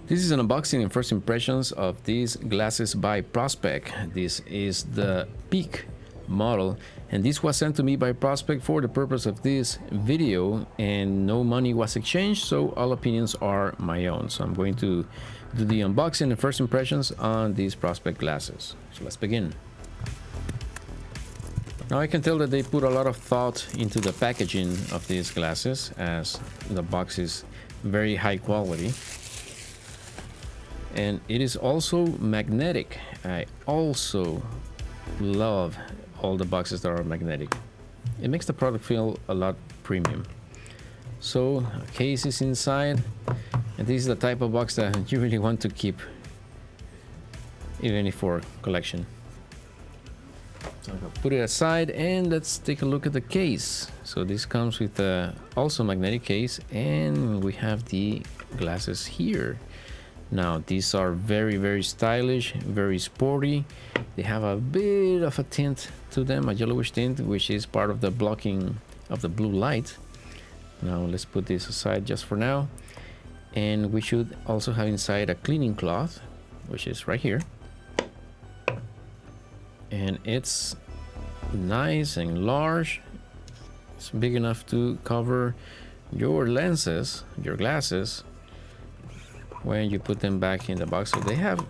This is an unboxing and first impressions of these glasses by Prospek. This is the Peak model, and this was sent to me by Prospek for the purpose of this video, and no money was exchanged, so all opinions are my own. So I'm going to do the unboxing and first impressions on these Prospek glasses. So let's begin. Now I can tell that they put a lot of thought into the packaging of these glasses, as the box is very high quality. And it is also magnetic. I also love all the boxes that are magnetic. It makes the product feel a lot premium. So a case is inside, and this is the type of box that you really want to keep, even if for collection. So I'm gonna put it aside and let's take a look at the case. So this comes with a also magnetic case, and we have the glasses here. Now these are very stylish, very sporty. They have a bit of a tint to them, a yellowish tint, which is part of the blocking of the blue light. Now let's put this aside just for now, and we should also have inside a cleaning cloth, which is right here, and it's nice and large. It's big enough to cover your lenses, your glasses, when you put them back in the box, so they have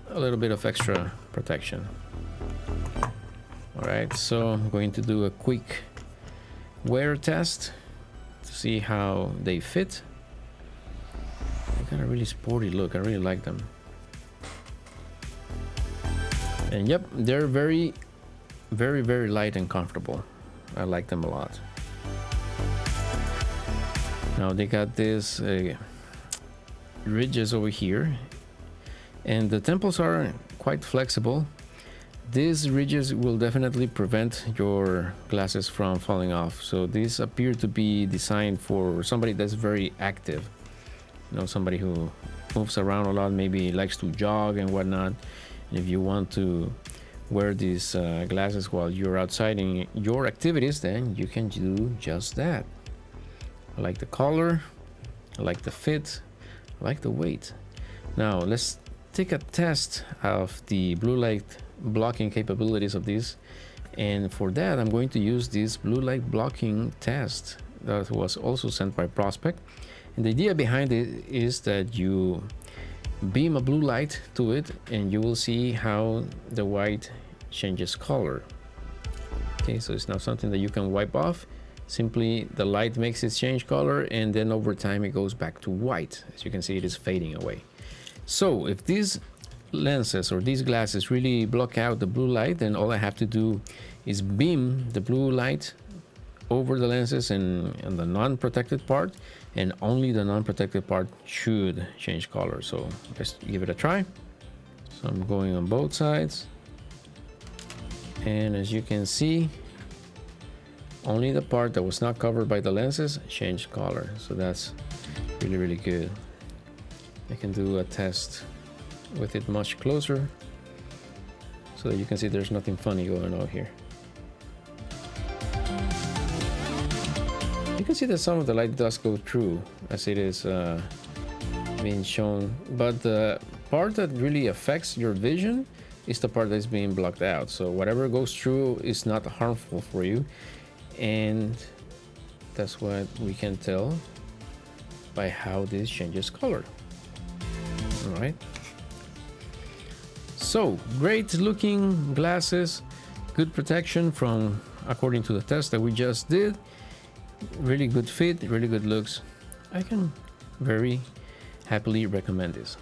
a little bit of extra protection. All right, so I'm going to do a quick wear test to see how they fit. They got a really sporty look. I really like them. And yep, they're very light and comfortable. I like them a lot. Now they got this ridges over here, and the temples are quite flexible. These ridges will definitely prevent your glasses from falling off. So these appear to be designed for somebody that's very active, you know, somebody who moves around a lot, maybe likes to jog and whatnot. And if you want to wear these glasses while you're outside in your activities, then you can do just that. I like the color, I like the fit, I like the weight. Now let's take a test of the blue light blocking capabilities of these, and for that I'm going to use this blue light blocking test that was also sent by Prospek. And the idea behind it is that you beam a blue light to it and you will see how the white changes color. Okay, so it's not something that you can wipe off. Simply the light makes it change color, and then over time it goes back to white. As you can see, it is fading away. So if these lenses or these glasses really block out the blue light, then all I have to do is beam the blue light over the lenses and the non-protected part, and only the non-protected part should change color. So let's give it a try. So I'm going on both sides, and as you can see, only the part that was not covered by the lenses changed color. So that's really good. I can do a test with it much closer so that you can see there's nothing funny going on here. You can see that some of the light does go through as it is being shown, but the part that really affects your vision is the part that's being blocked out. So whatever goes through is not harmful for you, and that's what we can tell by how this changes color. All right, so great looking glasses, good protection from according to the test that we just did, really good fit, really good looks. I can very happily recommend this.